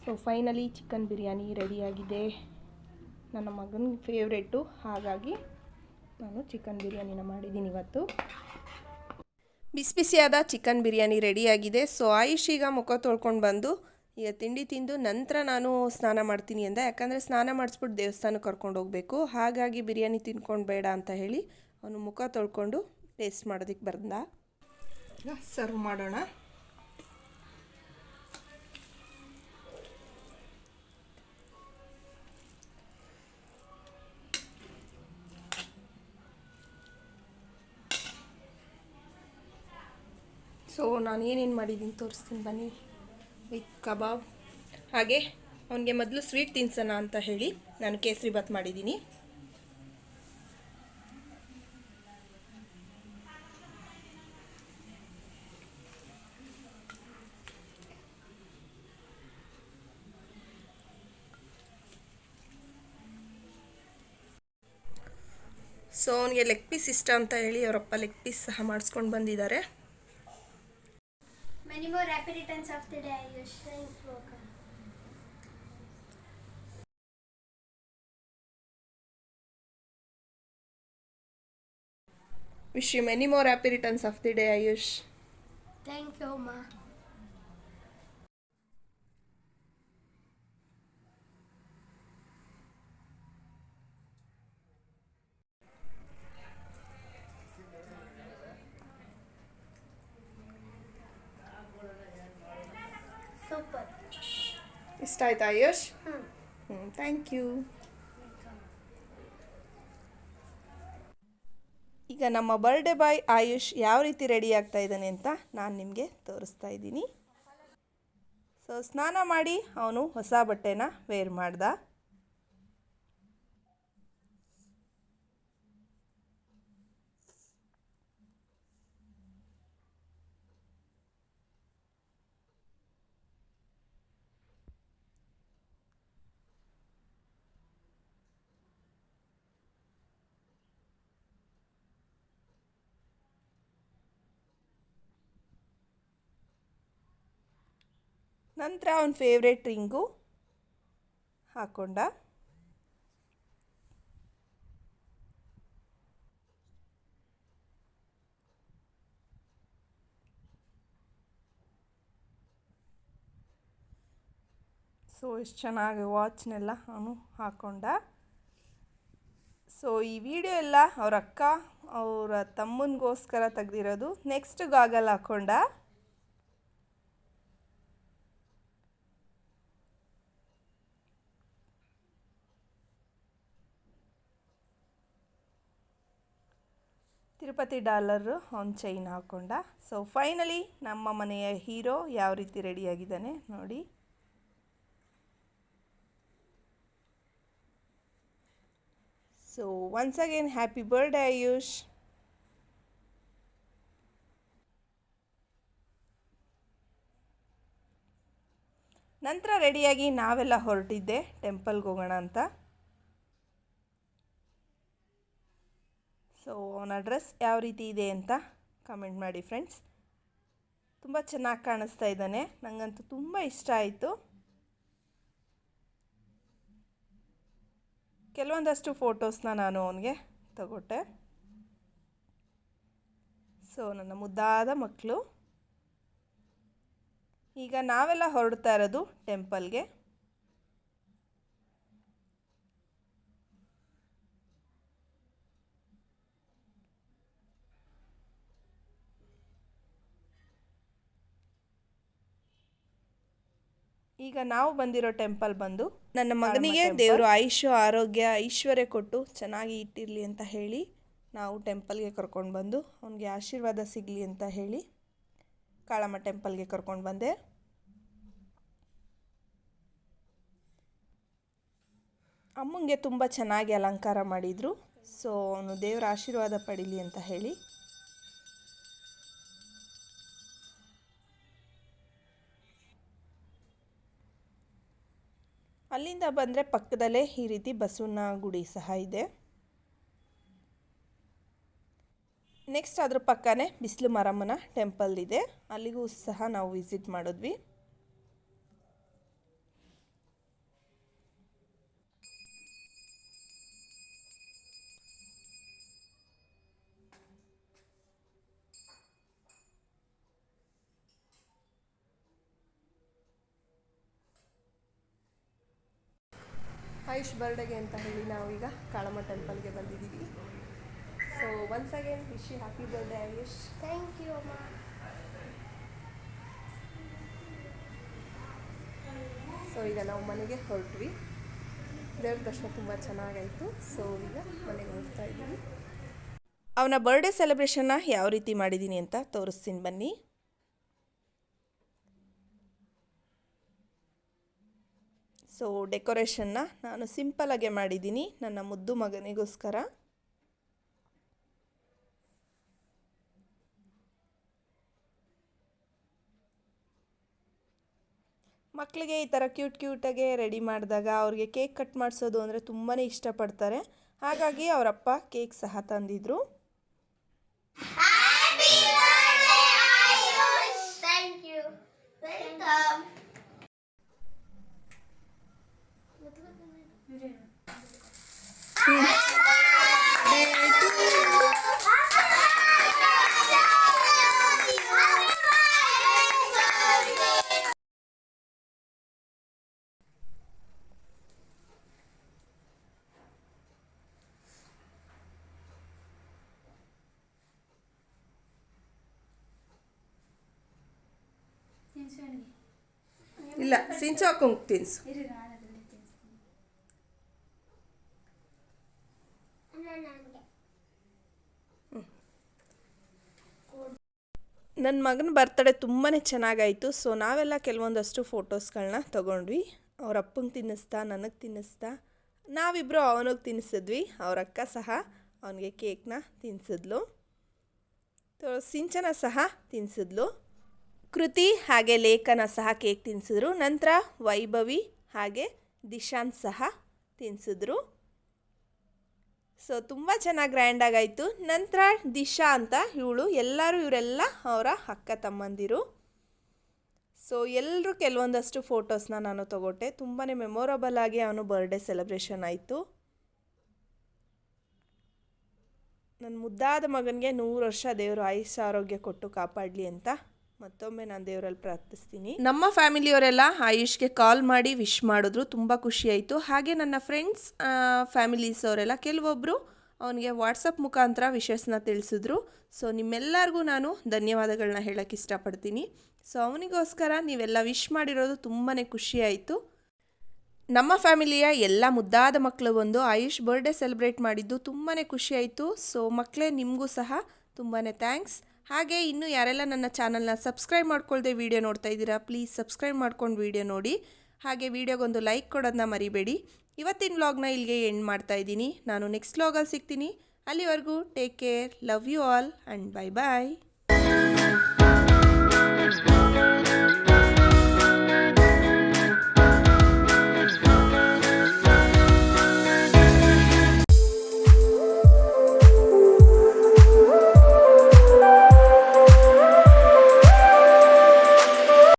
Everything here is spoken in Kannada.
ಸೊ ಫೈನಲಿ ಚಿಕನ್ ಬಿರಿಯಾನಿ ರೆಡಿಯಾಗಿದೆ. ನನ್ನ ಮಗನ ಫೇವ್ರೇಟು, ಹಾಗಾಗಿ ನಾನು ಚಿಕನ್ ಬಿರಿಯಾನಿನ ಮಾಡಿದ್ದೀನಿ ಇವತ್ತು. ಬಿಸಿ ಬಿಸಿಯಾದ ಚಿಕನ್ ಬಿರಿಯಾನಿ ರೆಡಿಯಾಗಿದೆ. ಸೊ ಆಯುಷ್ ಈಗ ಮುಖ ತೊಳ್ಕೊಂಡು ಬಂದು ಈಗ ತಿಂಡಿ ತಿಂದು ನಂತರ ನಾನು ಸ್ನಾನ ಮಾಡ್ತೀನಿ ಅಂದ. ಯಾಕಂದರೆ ಸ್ನಾನ ಮಾಡಿಸ್ಬಿಟ್ಟು ದೇವಸ್ಥಾನಕ್ಕೆ ಕರ್ಕೊಂಡು ಹೋಗಬೇಕು. ಹಾಗಾಗಿ ಬಿರಿಯಾನಿ ತಿನ್ಕೊಂಡು ಬೇಡ ಅಂತ ಹೇಳಿ ಅವನು ಮುಖ ತೊಳ್ಕೊಂಡು ಟೇಸ್ಟ್ ಮಾಡೋದಕ್ಕೆ ಬಂದ. ಈಗ ಸರ್ವ್ ಮಾಡೋಣ. ಸೊ ನಾನು ಏನೇನು ಮಾಡಿದ್ದೀನಿ ತೋರಿಸ್ತೀನಿ ಬನ್ನಿ. ವಿತ್ ಕಬಾಬ್, ಹಾಗೆ ಅವನಿಗೆ ಮೊದಲು ಸ್ವೀಟ್ ತಿನ್ಸೋಣ ಅಂತ ಹೇಳಿ ನಾನು ಕೇಸರಿ ಬಾತ್ ಮಾಡಿದ್ದೀನಿ. ಸೊ ಅವನಿಗೆ ಲೆಗ್ ಪೀಸ್ ಇಷ್ಟ ಅಂತ ಹೇಳಿ ಅವರಪ್ಪ ಲೆಗ್ ಪೀಸ್ ಸಹ ಮಾಡಿಸ್ಕೊಂಡು ಬಂದಿದ್ದಾರೆ. Many more happy returns of the day, Ayush. Thank you. Wish you many more happy returns of the day, Ayush. Thank you, Ma. Super. ಇಷ್ಟ ಆಯ್ತಾ ಆಯುಷ್? Thank you. ಈಗ ನಮ್ಮ ಬರ್ಡೇ ಬಾಯ್ ಆಯುಷ್ ಯಾವ ರೀತಿ ರೆಡಿ ಆಗ್ತಾ ಇದ್ದಾನೆ ಅಂತ ನಾನು ನಿಮಗೆ ತೋರಿಸ್ತಾ ಇದ್ದೀನಿ. ಸೊ ಸ್ನಾನ ಮಾಡಿ ಅವನು ಹೊಸ ಬಟ್ಟೆನ ವೇರ್ ಮಾಡ್ದ. ನಂತರ ಅವನ ಫೇವ್ರೇಟ್ ರಿಂಗು ಹಾಕ್ಕೊಂಡ. ಸೊ ಎಷ್ಟು ಚೆನ್ನಾಗಿ ವಾಚ್ನೆಲ್ಲ ಅವನು ಹಾಕ್ಕೊಂಡ. ಸೊ ಈ ವಿಡಿಯೋ ಎಲ್ಲ ಅವ್ರ ಅಕ್ಕ ಅವರ ತಮ್ಮನಿಗೋಸ್ಕರ ತೆಗ್ದಿರೋದು. ನೆಕ್ಸ್ಟ್ ಗಾಗಲ್ ಹಾಕ್ಕೊಂಡ. ತಿರುಪತಿ ಡಾಲರು ಅವನ ಚೈನ್ ಹಾಕ್ಕೊಂಡ. ಸೊ ಫೈನಲಿ ನಮ್ಮ ಮನೆಯ ಹೀರೋ ಯಾವ ರೀತಿ ರೆಡಿಯಾಗಿದ್ದಾನೆ ನೋಡಿ. So once again happy birthday Ayush. ನಂತರ ರೆಡಿಯಾಗಿ ನಾವೆಲ್ಲ ಹೊರಟಿದ್ದೆ ಟೆಂಪಲ್ಗೆ ಹೋಗೋಣ ಅಂತ. ಸೊ ಅವನ ಡ್ರೆಸ್ ಯಾವ ರೀತಿ ಇದೆ ಅಂತ ಕಮೆಂಟ್ ಮಾಡಿ ಫ್ರೆಂಡ್ಸ್. ತುಂಬ ಚೆನ್ನಾಗಿ ಕಾಣಿಸ್ತಾ ಇದ್ದಾನೆ, ನನಗಂತೂ ತುಂಬ ಇಷ್ಟ ಆಯಿತು. ಕೆಲವೊಂದಷ್ಟು ಫೋಟೋಸ್ನ ನಾನು ಅವನಿಗೆ ತಗೊಟ್ಟೆ. ಸೊ ನನ್ನ ಮುದ್ದಾದ ಮಕ್ಕಳು. ಈಗ ನಾವೆಲ್ಲ ಹೊರಡ್ತಾ ಇರೋದು ಟೆಂಪಲ್ಗೆ. ಈಗ ನಾವು ಬಂದಿರೋ ಟೆಂಪಲ್ ಬಂದು ನನ್ನ ಮಗನಿಗೆ ದೇವರು ಆಯುಷ್ಯ ಆರೋಗ್ಯ ಐಶ್ವರ್ಯ ಕೊಟ್ಟು ಚೆನ್ನಾಗಿ ಇಟ್ಟಿರಲಿ ಅಂತ ಹೇಳಿ ನಾವು ಟೆಂಪಲ್ಗೆ ಕರ್ಕೊಂಡು ಬಂದು ಅವನಿಗೆ ಆಶೀರ್ವಾದ ಸಿಗಲಿ ಅಂತ ಹೇಳಿ ಕಾಳಮ್ಮ ಟೆಂಪಲ್ಗೆ ಕರ್ಕೊಂಡು ಬಂದೆ. ಅಮ್ಮಂಗೆ ತುಂಬ ಚೆನ್ನಾಗಿ ಅಲಂಕಾರ ಮಾಡಿದರು. ಸೊ ಅವನು ದೇವರ ಆಶೀರ್ವಾದ ಪಡೀಲಿ ಅಂತ ಹೇಳಿ. ಅಲ್ಲಿಂದ ಬಂದರೆ ಪಕ್ಕದಲ್ಲೇ ಈ ರೀತಿ ಬಸವನ ಗುಡಿ ಸಹ ಇದೆ. ನೆಕ್ಸ್ಟ್ ಅದ್ರ ಪಕ್ಕನೇ ಬಿಸಿಲು ಮಾರಮ್ಮನ ಟೆಂಪಲ್ ಇದೆ, ಅಲ್ಲಿಗೂ ಸಹ ನಾವು ವಿಸಿಟ್ ಮಾಡಿದ್ವಿ. ಆಯುಷ್ ಬರ್ಡೇಗೆ ಅಂತ ಹೇಳಿ ನಾವೀಗ ಕಾಳಮ್ಮ ಟೆಂಪಲ್ಗೆ ಬಂದಿದ್ದೀವಿ. So once again wish you happy birthday Ayush. Thank you ಅಮ್ಮ. ಸೊ ಈಗ ನಾವು ಮನೆಗೆ ಹೊರಟ್ವಿ. ದೇವ್ರ ದರ್ಶನ ತುಂಬ ಚೆನ್ನಾಗಾಯಿತು. ಸೊ ಈಗ ಮನೆಗೆ ಹೋಗ್ತಾ ಇದ್ದೀವಿ. ಅವನ ಬರ್ಡೇ ಸೆಲೆಬ್ರೇಷನ್ನ ಯಾವ ರೀತಿ ಮಾಡಿದ್ದೀನಿ ಅಂತ ತೋರಿಸ್ತೀನಿ ಬನ್ನಿ. ಸೊ ಡೆಕೋರೇಷನ್ನ ನಾನು ಸಿಂಪಲಾಗೆ ಮಾಡಿದ್ದೀನಿ ನನ್ನ ಮುದ್ದು ಮಗನಿಗೋಸ್ಕರ. ಮಕ್ಕಳಿಗೆ ಈ ಥರ ಕ್ಯೂಟಾಗೆ ರೆಡಿ ಮಾಡಿದಾಗ ಅವ್ರಿಗೆ ಕೇಕ್ ಕಟ್ ಮಾಡಿಸೋದು ಅಂದರೆ ತುಂಬಾ ಇಷ್ಟಪಡ್ತಾರೆ. ಹಾಗಾಗಿ ಅವರಪ್ಪ ಕೇಕ್ ಸಹ ತಂದಿದ್ರು. Thank you. ವೆಲ್ಕಮ್. ಇಲ್ಲ ಸಿಂಚಾಕೊಂಗ್ ತಿನ್ಸು. ನನ್ನ ಮಗನ ಬರ್ತಡೇ ತುಂಬಾ ಚೆನ್ನಾಗಾಯಿತು. ಸೊ ನಾವೆಲ್ಲ ಕೆಲವೊಂದಷ್ಟು ಫೋಟೋಸ್ಗಳನ್ನ ತೊಗೊಂಡ್ವಿ. ಅವ್ರ ಅಪ್ಪಂಗೆ ತಿನ್ನಿಸ್ತಾ, ನನಗೆ ತಿನ್ನಿಸ್ತಾ, ನಾವಿಬ್ಬರು ಅವನಿಗೆ ತಿನ್ನಿಸಿದ್ವಿ. ಅವ್ರ ಅಕ್ಕ ಸಹ ಅವನಿಗೆ ಕೇಕ್ನ ತಿನ್ನಿಸಿದ್ಲು. ಸಿಂಚನ ಸಹ ತಿನ್ನಿಸಿದ್ಲು. ಕೃತಿ ಹಾಗೆ ಲೇಖನ ಸಹ ಕೇಕ್ ತಿನ್ನಿಸಿದ್ರು. ನಂತರ ವೈಭವಿ ಹಾಗೆ ದಿಶಾಂತ್ ಸಹ ತಿನ್ನಿಸಿದ್ರು. ಸೊ ತುಂಬ ಚೆನ್ನಾಗಿ ಗ್ರ್ಯಾಂಡಾಗಾಯಿತು. ನಂತರ ದಿಶಾ ಅಂತ ಇವರೆಲ್ಲ ಅವರ ಅಕ್ಕ ತಮ್ಮಂದಿರು. ಸೊ ಎಲ್ಲರೂ ಕೆಲವೊಂದಷ್ಟು ಫೋಟೋಸ್ನ ನಾನು ತಗೊಟ್ಟೆ. ತುಂಬಾ ಮೆಮೊರಬಲ್ ಆಗಿ ಅವನು ಬರ್ಡೇ ಸೆಲೆಬ್ರೇಷನ್ ಆಯಿತು. ನನ್ನ ಮುದ್ದಾದ ಮಗನಿಗೆ 100 ವರ್ಷ ದೇವರು ಆಯುಷ್ಯ ಆರೋಗ್ಯ ಕೊಟ್ಟು ಕಾಪಾಡಲಿ ಅಂತ ಮತ್ತೊಮ್ಮೆ ನಾನು ದೇವರಲ್ಲಿ ಪ್ರಾರ್ಥಿಸ್ತೀನಿ. ನಮ್ಮ ಫ್ಯಾಮಿಲಿಯವರೆಲ್ಲ ಆಯುಷ್ಗೆ ಕಾಲ್ ಮಾಡಿ ವಿಶ್ ಮಾಡಿದ್ರು. ತುಂಬ ಖುಷಿಯಾಯಿತು. ಹಾಗೆ ನನ್ನ ಫ್ರೆಂಡ್ಸ್ ಫ್ಯಾಮಿಲೀಸ್ ಅವರೆಲ್ಲ ಕೆಲವೊಬ್ಬರು ಅವನಿಗೆ ವಾಟ್ಸಪ್ ಮುಖಾಂತರ ವಿಶಸ್ನ ತಿಳಿಸಿದ್ರು. ಸೊ ನಿಮ್ಮೆಲ್ಲರಿಗೂ ನಾನು ಧನ್ಯವಾದಗಳನ್ನ ಹೇಳೋಕ್ಕೆ ಇಷ್ಟಪಡ್ತೀನಿ. ಸೊ ಅವನಿಗೋಸ್ಕರ ನೀವೆಲ್ಲ ವಿಶ್ ಮಾಡಿರೋದು ತುಂಬಾ ಖುಷಿಯಾಯಿತು. ನಮ್ಮ ಫ್ಯಾಮಿಲಿಯ ಎಲ್ಲ ಮುದ್ದಾದ ಮಕ್ಕಳು ಬಂದು ಆಯುಷ್ ಬರ್ಡೇ ಸೆಲೆಬ್ರೇಟ್ ಮಾಡಿದ್ದು ತುಂಬಾ ಖುಷಿಯಾಯಿತು. ಸೊ ಮಕ್ಕಳೇ, ನಿಮಗೂ ಸಹ ತುಂಬಾ ಥ್ಯಾಂಕ್ಸ್. ಹಾಗೆ ಇನ್ನೂ ಯಾರೆಲ್ಲ ನನ್ನ ಚಾನಲ್ನ ಸಬ್ಸ್ಕ್ರೈಬ್ ಮಾಡ್ಕೊಳ್ದೆ ವಿಡಿಯೋ ನೋಡ್ತಾ ಇದ್ದೀರಾ, ಪ್ಲೀಸ್ ಸಬ್ಸ್ಕ್ರೈಬ್ ಮಾಡ್ಕೊಂಡು ವಿಡಿಯೋ ನೋಡಿ. ಹಾಗೆ ವಿಡಿಯೋಗೊಂದು ಲೈಕ್ ಕೊಡೋದನ್ನ ಮರಿಬೇಡಿ. ಇವತ್ತಿನ ವ್ಲಾಗ್ನ ಇಲ್ಲಿಗೆ ಎಂಡ್ ಮಾಡ್ತಾ ಇದ್ದೀನಿ. ನಾನು ನೆಕ್ಸ್ಟ್ ವ್ಲಾಗಲ್ಲಿ ಸಿಗ್ತೀನಿ. ಅಲ್ಲಿವರೆಗೂ take care, love you all and bye bye.